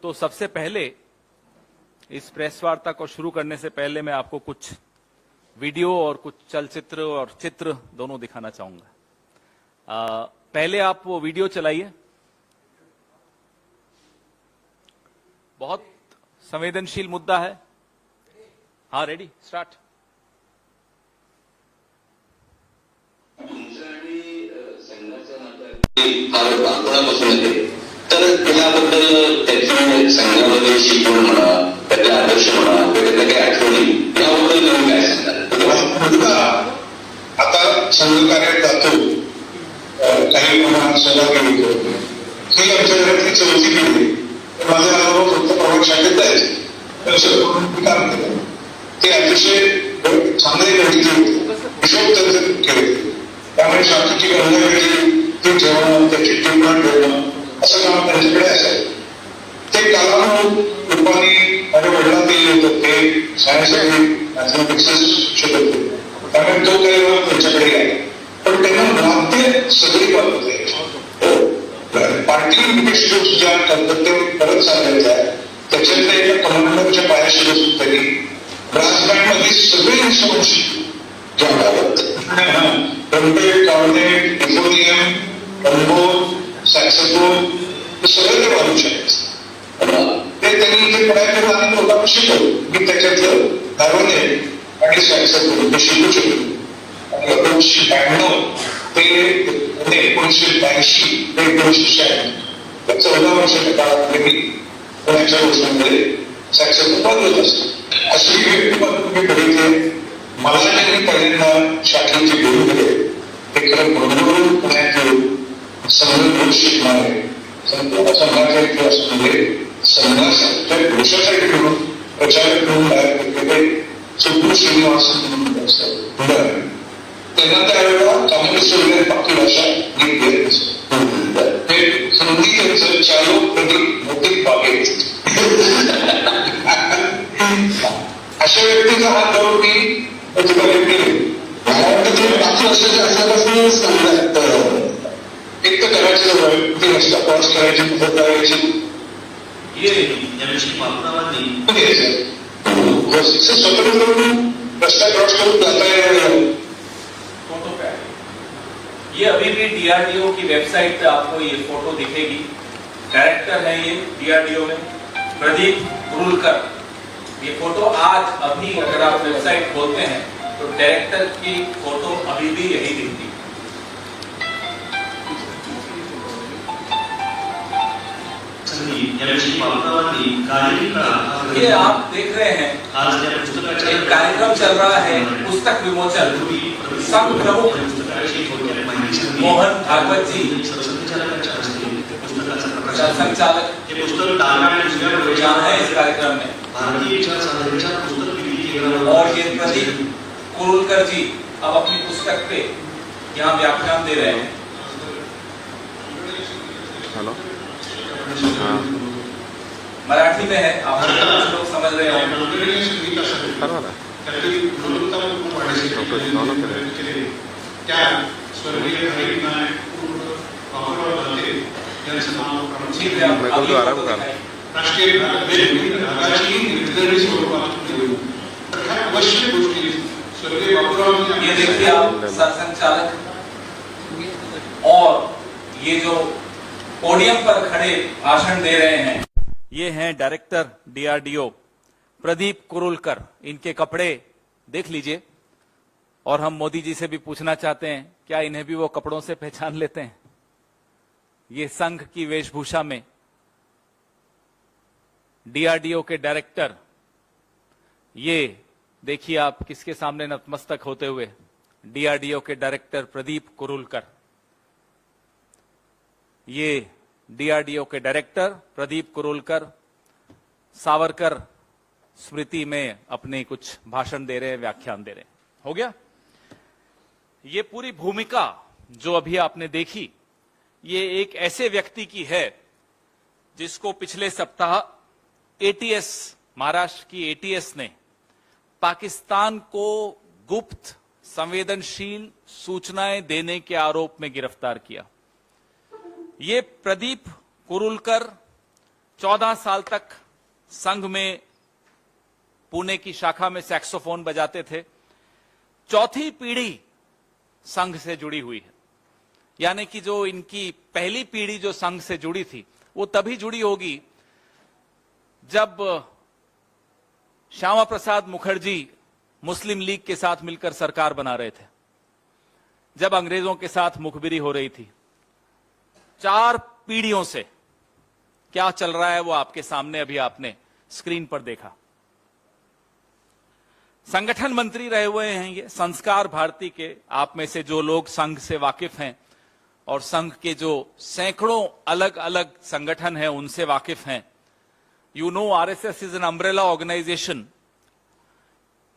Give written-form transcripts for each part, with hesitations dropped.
तो सबसे पहले इस प्रेस वार्ता को शुरू करने से पहले मैं आपको कुछ वीडियो और कुछ चलचित्र और चित्र दोनों दिखाना चाहूंगा। पहले आप वो वीडियो चलाइए। बहुत संवेदनशील मुद्दा है। हाँ, रेडी, स्टार्ट। तर त्याबद्दल त्याच्या संघामध्ये शिकवण म्हणा, त्याचे आदर्श म्हणा, त्याच्या काही आठवणी याबद्दल तुम्ही काय सांगाल? आता संघ कार्यात जातो, काही प्रमाणात सहभागी होतो. ही आमच्या घरातली चौथी पिढी. माझा अनुभव फक्त प्रभाग शाखेत जायचे काम केलं. ते अतिशय चांगले गणित हिशोब केले. त्यामुळे शाखेची गणना केली, ती ठेवणं, त्याची टिप्पण ठेवणं असं काम त्यांच्याकडे असायचं. ते कालानुरूप रूपाने माझ्या वडिलांना होतं. ते सायन्स मॅथमॅटिक्स शिकत होते. त्यामुळे तो काही वेळा त्यांच्याकडे गेला. पण त्यांना नाट्य सगळी बाबत पार्टी इन्व्हेस्टिट्यूट ज्या करतात ते परत चालवायचं आहे. त्याच्यातल्या एका कमांडरच्या पायाशी बसून तरी ब्रास बँड मध्ये सगळे इन्स्ट्रुमेंट शिकले. ट्रम्पेट, कॉर्नेट, इफोनियम, ट्रम्बोन, सॅक्सोफोन हे सगळं ते वाजवू शकायचं. ते त्यांनी इथे पडायचं आणि लोकांना शिकवलं. मी त्याच्यातलं कार्बोनेट आणि सॅक्सोफोन हे शिकू शकलो. आणि 1992 ते 1982 ते 1996 त्या 14 वर्षाच्या काळामध्ये मी पुण्याच्या गोष्टींमध्ये सॅक्सोफोन वाजवत असतो. अशी मी बघितले. मला त्यांनी पहिल्यांदा शाखेचे गुरु दिले ते खरं बरोबर पुण्यात येऊन संघ शिकणारे संपूर्ण संघाचा इतिहास म्हणजे संघाच्या घोषासाठी घेऊन प्रचारक म्हणून तयार केलेले सुब्बू श्रीनिवासन म्हणून असतात. त्यांना त्यावेळेला कम्युनिस्ट वगैरे बाकी भाषा नीट घेत नसतं. हे हिंदी त्यांचं चालू प्रदीप मोठी बागेत. अशा व्यक्तीचा हात धरून मी तुला केले. मला वाटतं तुम्ही 5 वर्षाच्या असल्यापासून सांगतात. एक तर करायचं ती रस्ता क्रॉस करायची, मदत करायची. स्वतंत्र करून रस्ता क्रॉस करून जाता येईल. ये अभी भी डीआरडीओ की वेबसाइट पे आपको ये फोटो दिखेगी। डायरेक्टर है ये डीआरडीओ में प्रदीप कुरुलकर। ये फोटो आज अभी अगर आप वेबसाइट खोलते हैं तो डायरेक्टर की फोटो अभी भी यही दिखती है। ये आप देख रहे हैं एक कार्यक्रम चल रहा है, पुस्तक विमोचन। संघ प्रमुख मोहन भागवत जी, संचालक यहाँ है इस कार्यक्रम में, और ये प्रदीप कुरुलकर जी अब अपनी पुस्तक पे यहाँ व्याख्यान दे रहे हैं। हेलो, मराठी में है, आप लोग समझ रहे हो। ये देखिए आप सरसंचालक और ये जो पोडियम पर खड़े भाषण दे रहे हैं, ये हैं डायरेक्टर डीआरडीओ प्रदीप कुरुलकर। इनके कपड़े देख लीजिए। और हम मोदी जी से भी पूछना चाहते हैं, क्या इन्हें भी वो कपड़ों से पहचान लेते हैं? ये संघ की वेशभूषा में डीआरडीओ के डायरेक्टर, ये देखिए आप किसके सामने नतमस्तक होते हुए, डीआरडीओ के डायरेक्टर प्रदीप कुरुलकर। ये डीआरडीओ के डायरेक्टर प्रदीप कुरुलकर सावरकर स्मृति में अपने कुछ भाषण दे रहे हैं, व्याख्यान दे रहे हैं। हो गया? ये पूरी भूमिका जो अभी आपने देखी, ये एक ऐसे व्यक्ति की है जिसको पिछले सप्ताह एटीएस, महाराष्ट्र की एटीएस ने पाकिस्तान को गुप्त संवेदनशील सूचनाएं देने के आरोप में गिरफ्तार किया। ये प्रदीप कुरुलकर 14 साल तक संघ में पुणे की शाखा में सैक्सोफोन बजाते थे। चौथी पीढ़ी संघ से जुड़ी हुई है, यानी कि जो इनकी पहली पीढ़ी जो संघ से जुड़ी थी वो तभी जुड़ी होगी जब श्यामा प्रसाद मुखर्जी मुस्लिम लीग के साथ मिलकर सरकार बना रहे थे, जब अंग्रेजों के साथ मुखबिरी हो रही थी। 4 पीढ़ियों से क्या चल रहा है वो आपके सामने अभी आपने स्क्रीन पर देखा। संगठन मंत्री रहे हुए हैं ये संस्कार भारती के। आप में से जो लोग संघ से वाकिफ हैं और संघ के जो सैकड़ों अलग अलग संगठन हैं उनसे वाकिफ हैं, you know RSS is an umbrella organization.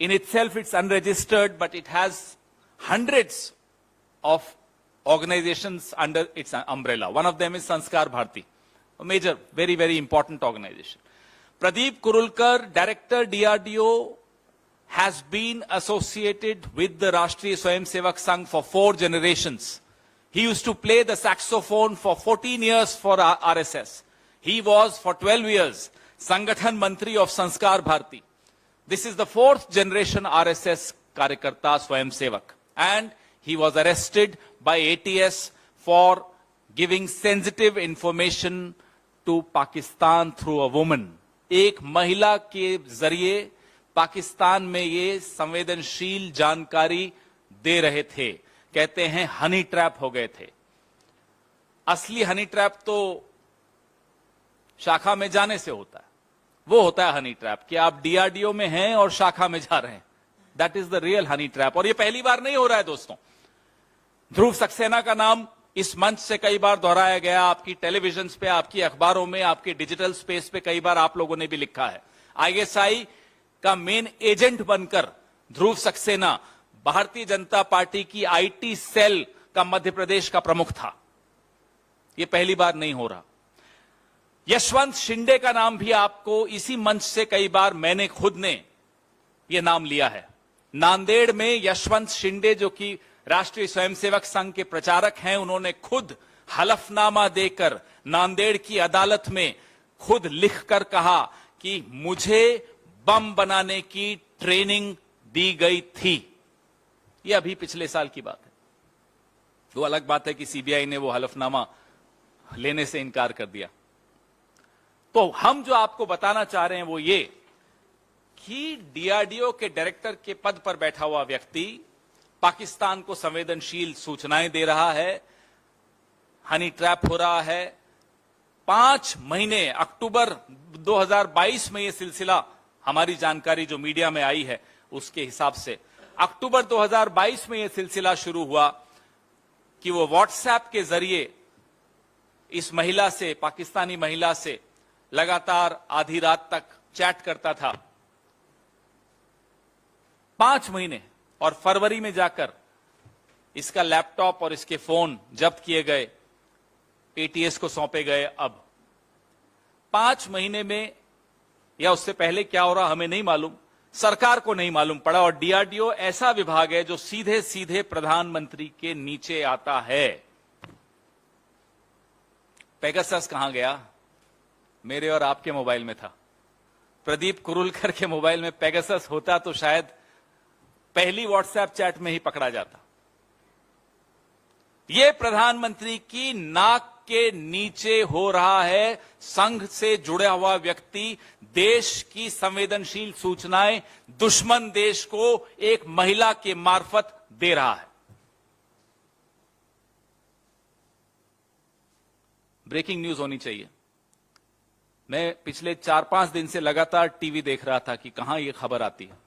In itself it's unregistered, but it has hundreds of organizations under its umbrella. One of them is Sanskar Bharti, a major, very, very important organization. Pradeep Kurulkar, Director DRDO, has been associated with the Rashtriya Swayamsevak Sangh for 4 generations. He used to play the saxophone for 14 years for RSS. He was for 12 years Sangathan Mantri of Sanskar Bharti. This is the 4th generation RSS Karyakarta Swayamsevak. And he was arrested by ATS for giving sensitive information to Pakistan through a woman. एक महिला के जरिए पाकिस्तान में ये संवेदनशील जानकारी दे रहे थे। कहते हैं हनी ट्रैप हो गए थे। असली हनी ट्रैप तो शाखा में जाने से होता है। वो होता है हनी ट्रैप कि आप डीआरडीओ में हैं और शाखा में जा रहे हैं। That is the real honey trap. और ये पहली बार नहीं हो रहा है दोस्तों। ध्रुव सक्सेना का नाम इस मंच से कई बार दोहराया गया, आपकी टेलीविजन पे, आपकी अखबारों में, आपके डिजिटल स्पेस पे कई बार आप लोगों ने भी लिखा है। आईएसआई का मेन एजेंट बनकर ध्रुव सक्सेना भारतीय जनता पार्टी की आईटी सेल का मध्य प्रदेश का प्रमुख था। यह पहली बार नहीं हो रहा। यशवंत शिंदे का नाम भी आपको इसी मंच से कई बार मैंने खुद ने यह नाम लिया है। नांदेड़ में यशवंत शिंदे जो कि राष्ट्रीय स्वयंसेवक संघ के प्रचारक हैं, उन्होंने खुद हलफनामा देकर नांदेड़ की अदालत में खुद लिखकर कहा कि मुझे बम बनाने की ट्रेनिंग दी गई थी। यह अभी पिछले साल की बात है। वो अलग बात है कि सीबीआई ने वो हलफनामा लेने से इनकार कर दिया। तो हम जो आपको बताना चाह रहे हैं वो ये कि डीआरडीओ के डायरेक्टर के पद पर बैठा हुआ व्यक्ति पाकिस्तान को संवेदनशील सूचनाएं दे रहा है, हनी ट्रैप हो रहा है। 5 महीने, अक्टूबर 2022 में यह सिलसिला, हमारी जानकारी जो मीडिया में आई है उसके हिसाब से अक्टूबर 2022 में यह सिलसिला शुरू हुआ कि वो व्हाट्सएप के जरिए इस महिला से, पाकिस्तानी महिला से लगातार आधी रात तक चैट करता था। 5 महीने, और फरवरी में जाकर इसका लैपटॉप और इसके फोन जब्त किए गए, एटीएस को सौंपे गए। अब 5 महीने में या उससे पहले क्या हो रहा हमें नहीं मालूम, सरकार को नहीं मालूम पड़ा। और डीआरडीओ ऐसा विभाग है जो सीधे सीधे प्रधानमंत्री के नीचे आता है। पेगासस कहां गया? मेरे और आपके मोबाइल में था। प्रदीप कुरुलकर के मोबाइल में पेगासस होता तो शायद पहली व्हाट्सएप चैट में ही पकड़ा जाता। यह प्रधानमंत्री की नाक के नीचे हो रहा है। संघ से जुड़ा हुआ व्यक्ति देश की संवेदनशील सूचनाएं दुश्मन देश को एक महिला के मार्फत दे रहा है। ब्रेकिंग न्यूज होनी चाहिए। मैं पिछले 4-5 दिन से लगातार टीवी देख रहा था कि कहां यह खबर आती है।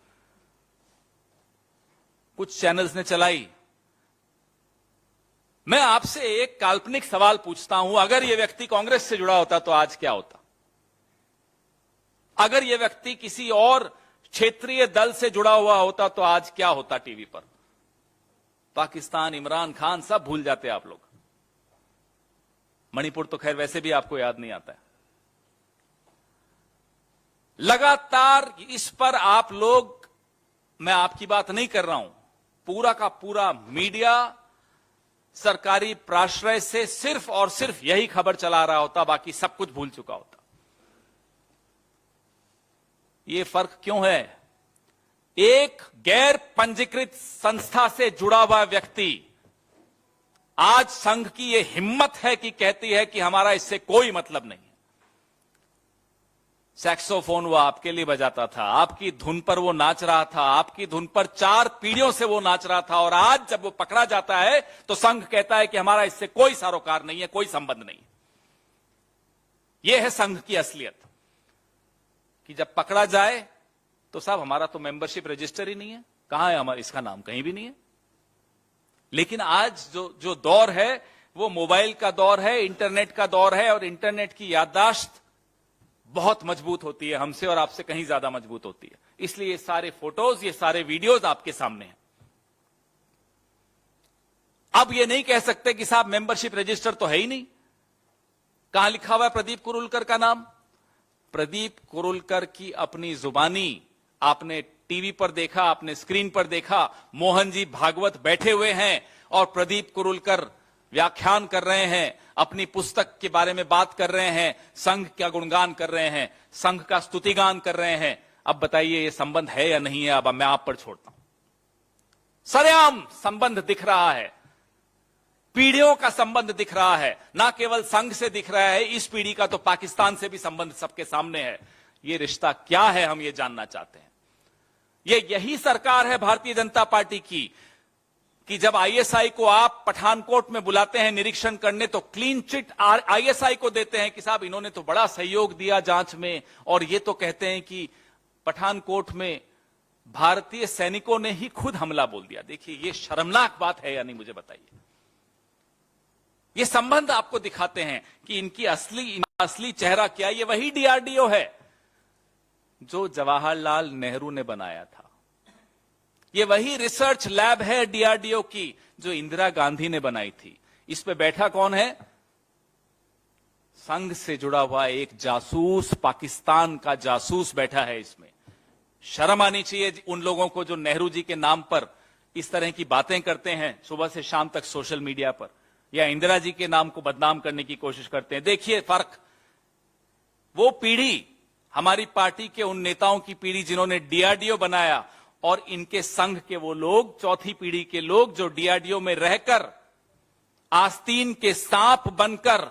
कुछ चैनल्स ने चलाई। मैं आपसे एक काल्पनिक सवाल पूछता हूं, अगर यह व्यक्ति कांग्रेस से जुड़ा होता तो आज क्या होता? अगर यह व्यक्ति किसी और क्षेत्रीय दल से जुड़ा हुआ होता तो आज क्या होता टीवी पर? पाकिस्तान, इमरान खान सब भूल जाते आप लोग। मणिपुर तो खैर वैसे भी आपको याद नहीं आता है। लगातार इस पर आप लोग, मैं आपकी बात नहीं कर रहा हूं, पूरा का पूरा मीडिया सरकारी प्राश्रय से सिर्फ और सिर्फ यही खबर चला रहा होता, बाकी सब कुछ भूल चुका होता। ये फर्क क्यों है? एक गैर पंजीकृत संस्था से जुड़ा हुआ व्यक्ति आज संघ की यह हिम्मत है कि कहती है कि हमारा इससे कोई मतलब नहीं है। सैक्सोफोन वो आपके लिए बजाता था, आपकी धुन पर वो नाच रहा था, आपकी धुन पर 4 पीढ़ियों से वो नाच रहा था, और आज जब वो पकड़ा जाता है तो संघ कहता है कि हमारा इससे कोई सरोकार नहीं है, कोई संबंध नहीं। यह है संघ की असलियत कि जब पकड़ा जाए तो साहब हमारा तो मेंबरशिप रजिस्टर ही नहीं है, कहां है हमारा, इसका नाम कहीं भी नहीं है। लेकिन आज जो दौर है वो मोबाइल का दौर है, इंटरनेट का दौर है, और इंटरनेट की याददाश्त बहुत मजबूत होती है, हमसे और आपसे कहीं ज्यादा मजबूत होती है। इसलिए ये सारे फोटोज, ये सारे वीडियोज आपके सामने हैं। अब ये नहीं कह सकते कि साहब मेंबरशिप रजिस्टर तो है ही नहीं। कहां लिखा हुआ है प्रदीप कुरुलकर का नाम? प्रदीप कुरुलकर की अपनी जुबानी आपने टीवी पर देखा, आपने स्क्रीन पर देखा, मोहन जी भागवत बैठे हुए हैं और प्रदीप कुरुलकर व्याख्यान कर रहे हैं, अपनी पुस्तक के बारे में बात कर रहे हैं, संघ का गुणगान कर रहे हैं, संघ का स्तुतिगान कर रहे हैं। अब बताइए ये संबंध है या नहीं है? अब मैं आप पर छोड़ता हूं। सरेआम संबंध दिख रहा है, पीढ़ियों का संबंध दिख रहा है, ना केवल संघ से दिख रहा है, इस पीढ़ी का तो पाकिस्तान से भी संबंध सबके सामने है। ये रिश्ता क्या है, हम ये जानना चाहते हैं। यही सरकार है भारतीय जनता पार्टी की कि जब आईएसआई को आप पठानकोट में बुलाते हैं निरीक्षण करने, तो क्लीन चिट आईएसआई को देते हैं कि साहब इन्होंने तो बड़ा सहयोग दिया जांच में, और ये तो कहते हैं कि पठानकोट में भारतीय सैनिकों ने ही खुद हमला बोल दिया। देखिए ये शर्मनाक बात है या नहीं, मुझे बताइए। ये संबंध आपको दिखाते हैं कि इनका असली चेहरा क्या है। ये वही डीआरडीओ है जो जवाहरलाल नेहरू ने बनाया था। ये वही रिसर्च लैब है डीआरडीओ की जो इंदिरा गांधी ने बनाई थी। इस पे बैठा कौन है? संघ से जुड़ा हुआ एक जासूस, पाकिस्तान का जासूस बैठा है इसमें। शर्म आनी चाहिए उन लोगों को जो नेहरू जी के नाम पर इस तरह की बातें करते हैं सुबह से शाम तक सोशल मीडिया पर, या इंदिरा जी के नाम को बदनाम करने की कोशिश करते हैं। देखिए फर्क, वो पीढ़ी हमारी पार्टी के उन नेताओं की पीढ़ी जिन्होंने डीआरडीओ बनाया, और इनके संघ के वो लोग, चौथी पीढ़ी के लोग जो डीआरडीओ में रहकर आस्तीन के सांप बनकर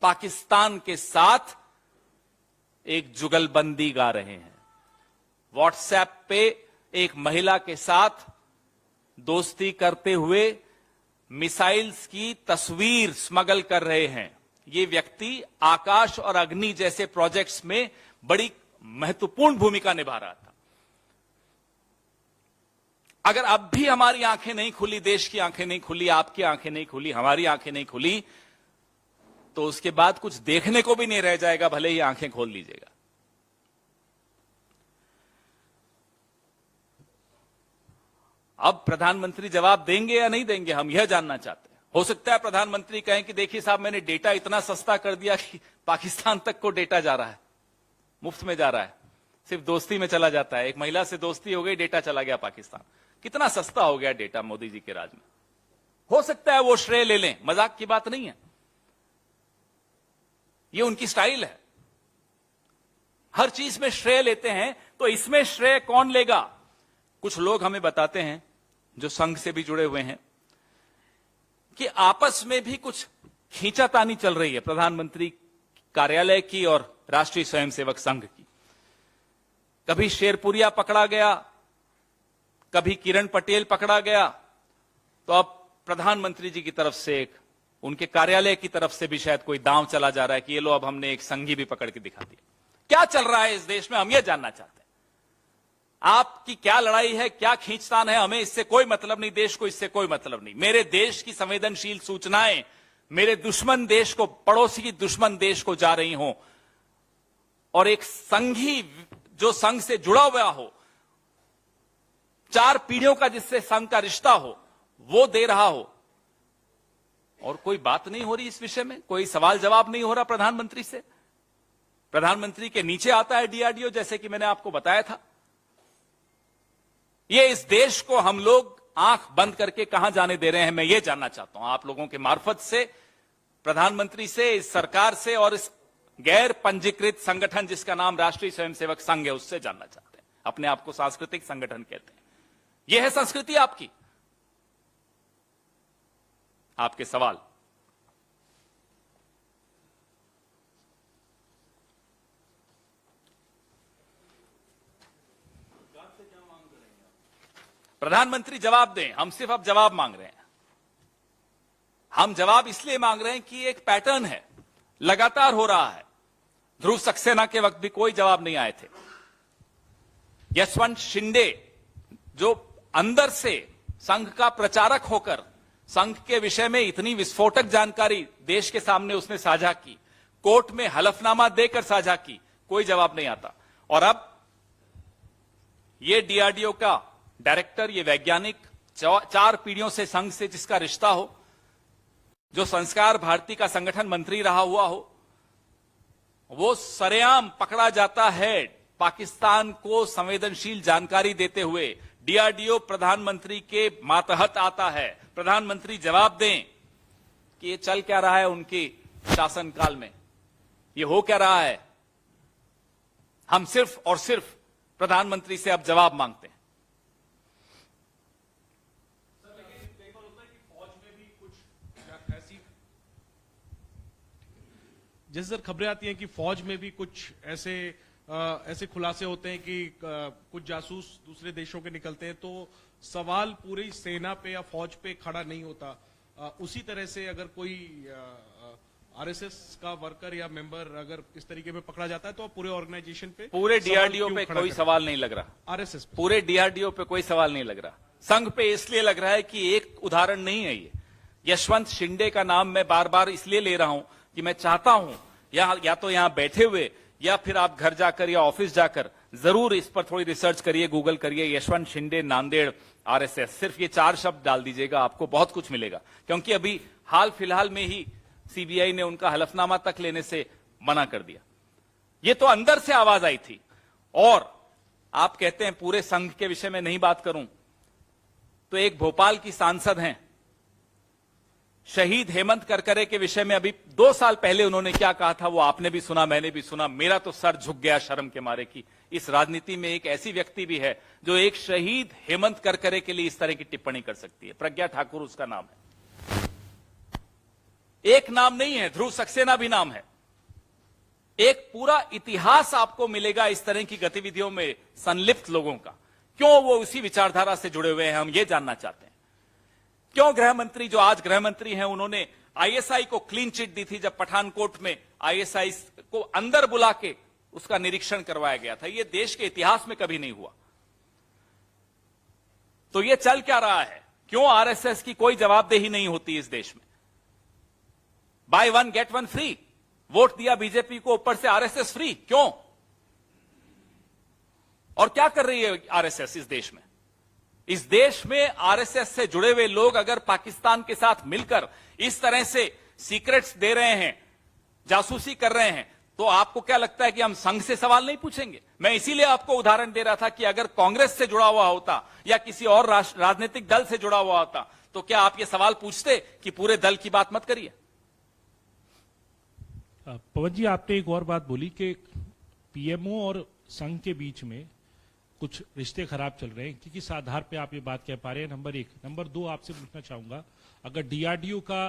पाकिस्तान के साथ एक जुगलबंदी गा रहे हैं। व्हाट्सएप पे एक महिला के साथ दोस्ती करते हुए मिसाइल्स की तस्वीर स्मगल कर रहे हैं। ये व्यक्ति आकाश और अग्नि जैसे प्रोजेक्ट्स में बड़ी महत्वपूर्ण भूमिका निभा रहा था। अगर अब भी हमारी आंखें नहीं खुली, देश की आंखें नहीं खुली, आपकी आंखें नहीं खुली, हमारी आंखें नहीं खुली, तो उसके बाद कुछ देखने को भी नहीं रह जाएगा, भले ही आंखें खोल लीजिएगा। अब प्रधानमंत्री जवाब देंगे या नहीं देंगे, हम यह जानना चाहते हैं। हो सकता है प्रधानमंत्री कहें कि देखिए साहब मैंने डेटा इतना सस्ता कर दिया कि पाकिस्तान तक को डेटा जा रहा है, मुफ्त में जा रहा है, सिर्फ दोस्ती में चला जाता है। एक महिला से दोस्ती हो गई, डेटा चला गया पाकिस्तान। कितना सस्ता हो गया डेटा मोदी जी के राज में। हो सकता है वो श्रेय ले लें, मजाक की बात नहीं है, ये उनकी स्टाइल है। हर चीज में श्रेय लेते हैं, तो इसमें श्रेय कौन लेगा? कुछ लोग हमें बताते हैं जो संघ से भी जुड़े हुए हैं कि आपस में भी कुछ खींचातानी चल रही है प्रधानमंत्री कार्यालय की और राष्ट्रीय स्वयंसेवक संघ की। कभी शेरपुरिया पकड़ा गया, कभी किरण पटेल पकड़ा गया, तो अब प्रधानमंत्री जी की तरफ से एक उनके कार्यालय की तरफ से भी शायद कोई दांव चला जा रहा है कि ये लो अब हमने एक संघी भी पकड़ के दिखा दिया। क्या चल रहा है इस देश में, हम ये जानना चाहते हैं। आपकी क्या लड़ाई है, क्या खींचतान है, हमें इससे कोई मतलब नहीं, देश को इससे कोई मतलब नहीं। मेरे देश की संवेदनशील सूचनाएं मेरे दुश्मन देश को, पड़ोसी दुश्मन देश को जा रही हों, और एक संघी जो संघ से जुड़ा हुआ हो, 4 पीढ़ियों का जिससे संघ का रिश्ता हो, वो दे रहा हो, और कोई बात नहीं हो रही इस विषय में, कोई सवाल जवाब नहीं हो रहा प्रधानमंत्री से। प्रधानमंत्री के नीचे आता है डीआरडीओ, जैसे कि मैंने आपको बताया था। ये इस देश को हम लोग आंख बंद करके कहां जाने दे रहे हैं, मैं ये जानना चाहता हूं आप लोगों के मार्फत से, प्रधानमंत्री से, इस सरकार से और इस गैर पंजीकृत संगठन जिसका नाम राष्ट्रीय स्वयंसेवक संघ है उससे जानना चाहते हैं। अपने आप को सांस्कृतिक संगठन कहते हैं। यह है संस्कृति आपकी। आपके सवाल। प्रधानमंत्री जवाब दें। हम सिर्फ अब जवाब मांग रहे हैं। हम जवाब इसलिए मांग रहे हैं कि एक पैटर्न है, लगातार हो रहा है। ध्रुव सक्सेना के वक्त भी कोई जवाब नहीं आए थे। यशवंत शिंदे जो अंदर से संघ का प्रचारक होकर संघ के विषय में इतनी विस्फोटक जानकारी देश के सामने उसने साझा की, कोर्ट में हलफनामा देकर साझा की, कोई जवाब नहीं आता। और अब ये डीआरडीओ का डायरेक्टर, ये वैज्ञानिक 4 पीढ़ियों से संघ से जिसका रिश्ता हो, जो संस्कार भारती का संगठन मंत्री रहा हुआ हो, वो सरेआम पकड़ा जाता है पाकिस्तान को संवेदनशील जानकारी देते हुए। डीआरडीओ प्रधानमंत्री के मातहत आता है। प्रधानमंत्री जवाब दें कि ये चल क्या रहा है उनके शासनकाल में, ये हो क्या रहा है। हम सिर्फ और सिर्फ प्रधानमंत्री से अब जवाब मांगते हैं। जैसे सर खबरें आती हैं कि फौज में भी कुछ ऐसे खुलासे होते हैं कि कुछ जासूस दूसरे देशों के निकलते हैं, तो सवाल पूरी सेना पे या फौज पे खड़ा नहीं होता। उसी तरह से अगर कोई आरएसएस का वर्कर या मेंबर अगर इस तरीके में पकड़ा जाता है तो पूरे ऑर्गेनाइजेशन पे, पूरे डीआरडीओ पे कोई सवाल नहीं लग रहा। आरएसएस पे, पूरे डीआरडीओ पे कोई सवाल नहीं लग रहा। संघ पे इसलिए लग रहा है कि एक उदाहरण नहीं है ये। यशवंत शिंदे का नाम मैं बार बार इसलिए ले रहा हूं कि मैं चाहता हूं या तो यहां बैठे हुए या फिर आप घर जाकर या ऑफिस जाकर जरूर इस पर थोड़ी रिसर्च करिए, गूगल करिए। यशवंत शिंदे नांदेड़ आरएसएस, सिर्फ ये 4 शब्द डाल दीजिएगा, आपको बहुत कुछ मिलेगा। क्योंकि अभी हाल फिलहाल में ही सीबीआई ने उनका हलफनामा तक लेने से मना कर दिया। ये तो अंदर से आवाज आई थी। और आप कहते हैं पूरे संघ के विषय में नहीं बात करूं, तो एक भोपाल की सांसद हैं, शहीद हेमंत करकरे के विषय में अभी 2 साल पहले उन्होंने क्या कहा था वो आपने भी सुना, मैंने भी सुना। मेरा तो सर झुक गया शर्म के मारे कि इस राजनीति में एक ऐसी व्यक्ति भी है जो एक शहीद हेमंत करकरे के लिए इस तरह की टिप्पणी कर सकती है। प्रज्ञा ठाकुर उसका नाम है। एक नाम नहीं है, ध्रुव सक्सेना भी नाम है। एक पूरा इतिहास आपको मिलेगा इस तरह की गतिविधियों में संलिप्त लोगों का। क्यों वो उसी विचारधारा से जुड़े हुए हैं, हम ये जानना चाहते हैं। क्यों गृह मंत्री जो आज गृह मंत्री हैं, उन्होंने आईएसआई को क्लीन चिट दी थी जब पठानकोट में आईएसआई को अंदर बुला के उसका निरीक्षण करवाया गया था। यह देश के इतिहास में कभी नहीं हुआ। तो यह चल क्या रहा है? क्यों आरएसएस की कोई जवाबदेही नहीं होती इस देश में? बाय 1 गेट 1 फ्री, वोट दिया बीजेपी को, ऊपर से आरएसएस फ्री, क्यों? और क्या कर रही है आरएसएस इस देश में? इस देश में आरएसएस से जुड़े हुए लोग अगर पाकिस्तान के साथ मिलकर इस तरह से सीक्रेट्स दे रहे हैं, जासूसी कर रहे हैं, तो आपको क्या लगता है कि हम संघ से सवाल नहीं पूछेंगे? मैं इसीलिए आपको उदाहरण दे रहा था कि अगर कांग्रेस से जुड़ा हुआ होता या किसी और राजनीतिक दल से जुड़ा हुआ होता तो क्या आप ये सवाल पूछते कि पूरे दल की बात मत करिए? पवन जी, आपने एक और बात बोली कि पीएमओ और संघ के बीच में कुछ रिश्ते खराब चल रहे हैं, कि किस आधार पे आप ये बात कह पा रहे हैं? नंबर 1। नंबर 2, आपसे पूछना चाहूंगा, अगर डीआरडीओ का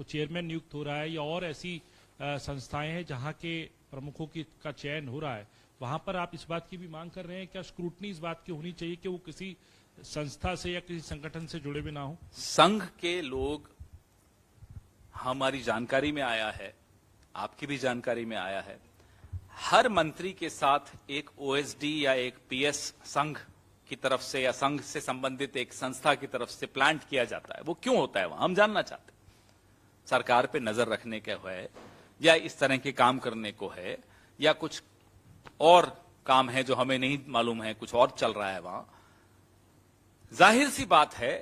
चेयरमैन नियुक्त हो रहा है या और ऐसी संस्थाएं हैं जहां के प्रमुखों का चयन हो रहा है, वहां पर आप इस बात की भी मांग कर रहे हैं, क्या स्क्रूटनी इस बात की होनी चाहिए कि वो किसी संस्था से या किसी संगठन से जुड़े भी ना हो? संघ के लोग, हमारी जानकारी में आया है, आपकी भी जानकारी में आया है, हर मंत्री के साथ एक ओएसडी या एक पीएस संघ की तरफ से या संघ से संबंधित एक संस्था की तरफ से प्लांट किया जाता है। वो क्यों होता है वहां, हम जानना चाहते हैं। सरकार पे नजर रखने के है या इस तरह के काम करने को है या कुछ और काम है जो हमें नहीं मालूम है, कुछ और चल रहा है वहां। जाहिर सी बात है,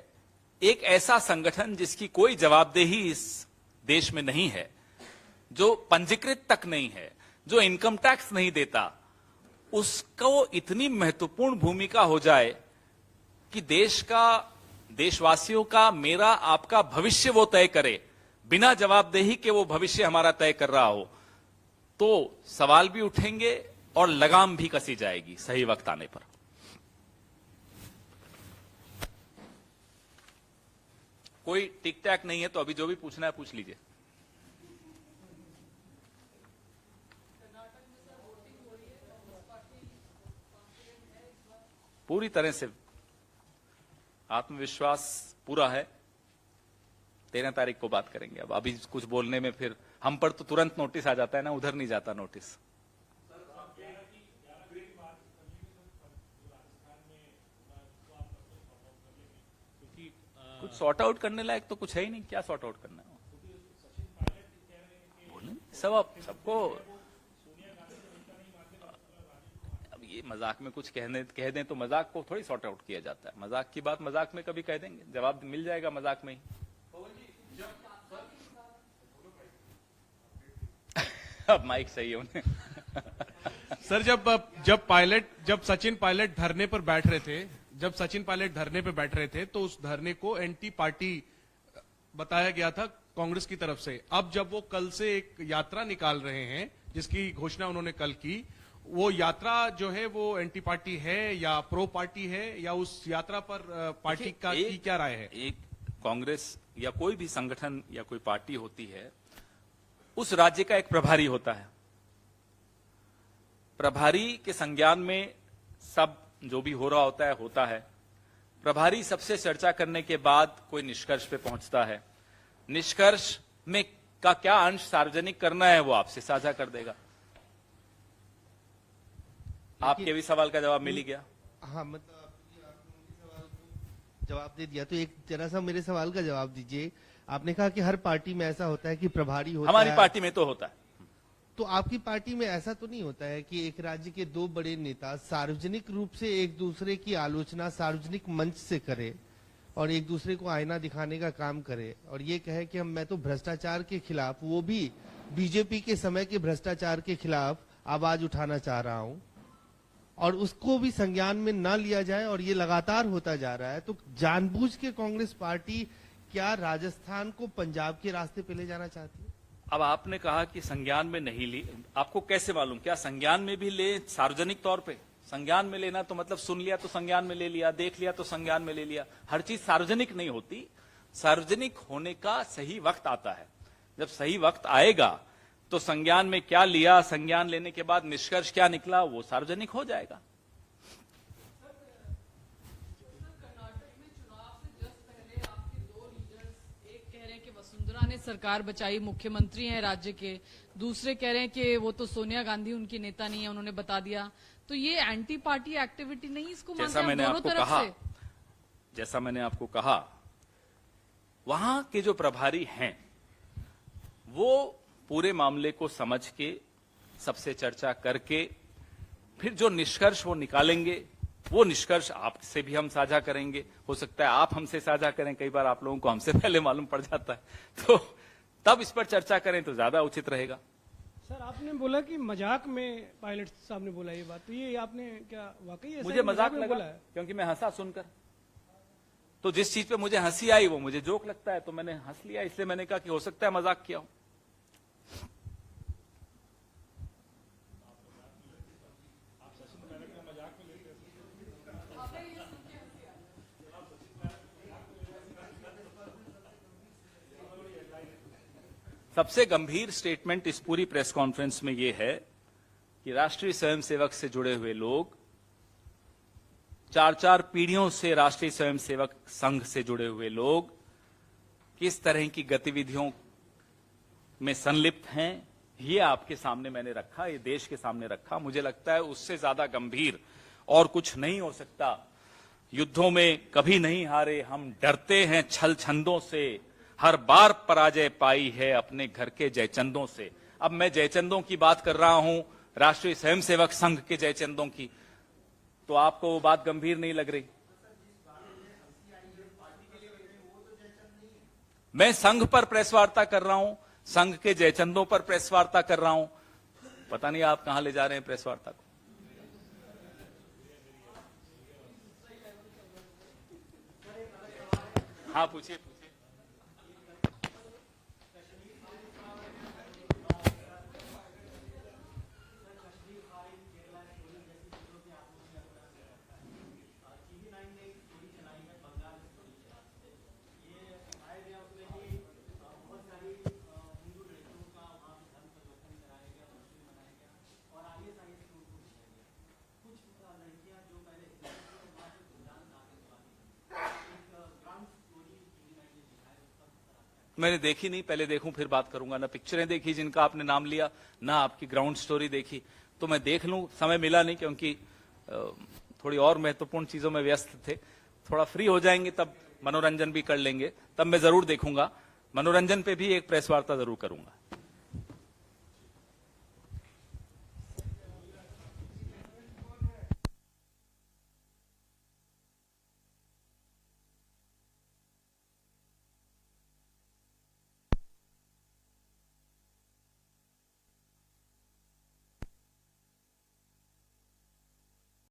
एक ऐसा संगठन जिसकी कोई जवाबदेही इस देश में नहीं है, जो पंजीकृत तक नहीं है, जो इनकम टैक्स नहीं देता, उसको इतनी महत्वपूर्ण भूमिका हो जाए कि देश का, देशवासियों का, मेरा आपका भविष्य वो तय करे, बिना जवाबदेही के वो भविष्य हमारा तय कर रहा हो, तो सवाल भी उठेंगे और लगाम भी कसी जाएगी सही वक्त आने पर। कोई टिक टैक नहीं है, तो अभी जो भी पूछना है पूछ लीजिए। पूरी तरह से आत्मविश्वास पूरा है। 13 तारीख को बात करेंगे। अब अभी कुछ बोलने में फिर हम पर तो तुरंत नोटिस आ जाता है ना, उधर नहीं जाता नोटिस। कुछ सॉर्ट आउट करने लायक तो कुछ है ही नहीं। क्या सॉर्ट आउट करना है? बोले सब, अब सबको अब ये मजाक में कुछ कह दें तो मजाक को थोड़ी सॉर्ट आउट किया जाता है। मजाक की बात मजाक में कभी कह देंगे, जवाब मिल जाएगा मजाक में ही। अब माइक सही है उन्हें। सर जब सचिन पायलट धरने पर बैठ रहे थे, तो उस धरने को एंटी पार्टी बताया गया था कांग्रेस की तरफ से। अब जब वो कल से एक यात्रा निकाल रहे हैं, जिसकी घोषणा उन्होंने कल की, वो यात्रा जो है वो एंटी पार्टी है या प्रो पार्टी है, या उस यात्रा पर पार्टी का की क्या राय है? एक कांग्रेस या कोई भी संगठन या कोई पार्टी होती है, उस राज्य का एक प्रभारी होता है। प्रभारी के संज्ञान में सब जो भी हो रहा होता है। प्रभारी सबसे चर्चा करने के बाद कोई निष्कर्ष पे पहुंचता है। निष्कर्ष में का क्या अंश सार्वजनिक करना है वो आपसे साझा कर देगा। आपके भी सवाल का जवाब मिल ही गया। हाँ, मतलब आपने सवाल को जवाब दे दिया, तो एक जरा सा मेरे सवाल का जवाब दीजिए। आपने कहा कि हर पार्टी में ऐसा होता है कि प्रभारी होता है। हमारी पार्टी में तो होता है। तो आपकी पार्टी में ऐसा तो नहीं होता है कि एक राज्य के दो बड़े नेता सार्वजनिक रूप से एक दूसरे की आलोचना सार्वजनिक मंच से करे और एक दूसरे को आईना दिखाने का काम करे और ये कहे कि मैं तो भ्रष्टाचार के खिलाफ, वो भी बीजेपी के समय के भ्रष्टाचार के खिलाफ आवाज उठाना चाह रहा हूं, और उसको भी संज्ञान में न लिया जाए और ये लगातार होता जा रहा है? तो जानबूझ के कांग्रेस पार्टी क्या राजस्थान को पंजाब के रास्ते पे ले जाना चाहती है? अब आपने कहा कि संज्ञान में नहीं ली, आपको कैसे मालूम? क्या संज्ञान में भी ले? सार्वजनिक तौर पे संज्ञान में लेना तो मतलब सुन लिया तो संज्ञान में ले लिया, देख लिया तो संज्ञान में ले लिया। हर चीज सार्वजनिक नहीं होती। सार्वजनिक होने का सही वक्त आता है। जब सही वक्त आएगा तो संज्ञान में क्या लिया, संज्ञान लेने के बाद निष्कर्ष क्या निकला, वो सार्वजनिक हो जाएगा। वसुंधरा ने सरकार बचाई, मुख्यमंत्री हैं राज्य के, दूसरे कह रहे हैं कि वो तो सोनिया गांधी उनकी नेता नहीं है, उन्होंने बता दिया। तो ये एंटी पार्टी एक्टिविटी नहीं, इसको मानते हैं दोनों तरफ से? जैसा मैंने आपको कहा, वहां के जो प्रभारी हैं वो पूरे मामले को समझ के, सबसे चर्चा करके, फिर जो निष्कर्ष वो निकालेंगे, वो निष्कर्ष आपसे भी हम साझा करेंगे। हो सकता है आप हमसे साझा करें, कई बार आप लोगों को हमसे पहले मालूम पड़ जाता है, तो तब इस पर चर्चा करें तो ज्यादा उचित रहेगा। सर, आपने बोला कि मजाक में पायलट साहब ने बोला ये बात, तो ये आपने क्या वाकई ऐसा मुझे मजाक में लगा बोला है? क्योंकि मैं हंसा सुनकर। तो जिस चीज पे मुझे हंसी आई वो मुझे जोक लगता है, तो मैंने हंस लिया। इसलिए मैंने कहा कि हो सकता है मजाक किया हो। सबसे गंभीर स्टेटमेंट इस पूरी प्रेस कॉन्फ्रेंस में यह है कि राष्ट्रीय स्वयंसेवक से जुड़े हुए लोग, 4-4 पीढ़ियों से राष्ट्रीय स्वयंसेवक संघ से जुड़े हुए लोग किस तरह की गतिविधियों में संलिप्त हैं, ये आपके सामने मैंने रखा, ये देश के सामने रखा। मुझे लगता है उससे ज्यादा गंभीर और कुछ नहीं हो सकता। युद्धों में कभी नहीं हारे हम, डरते हैं छल छंदों से, हर बार पराजय पाई है अपने घर के जयचंदों से। अब मैं जयचंदों की बात कर रहा हूं, राष्ट्रीय स्वयंसेवक संघ के जयचंदों की, तो आपको वो बात गंभीर नहीं लग रही? मैं संघ पर प्रेस वार्ता कर रहा हूं, संघ के जयचंदों पर प्रेस वार्ता कर रहा हूं। पता नहीं आप कहां ले जा रहे हैं प्रेस वार्ता को। हाँ, पूछिए। मैंने देखी नहीं, पहले देखूं फिर बात करूंगा। ना पिक्चरें देखी जिनका आपने नाम लिया, ना आपकी ग्राउंड स्टोरी देखी, तो मैं देख लूं। समय मिला नहीं क्योंकि थोड़ी और महत्वपूर्ण चीजों में व्यस्त थे। थोड़ा फ्री हो जाएंगे तब मनोरंजन भी कर लेंगे, तब मैं जरूर देखूंगा। मनोरंजन पे भी एक प्रेस वार्ता जरूर करूंगा।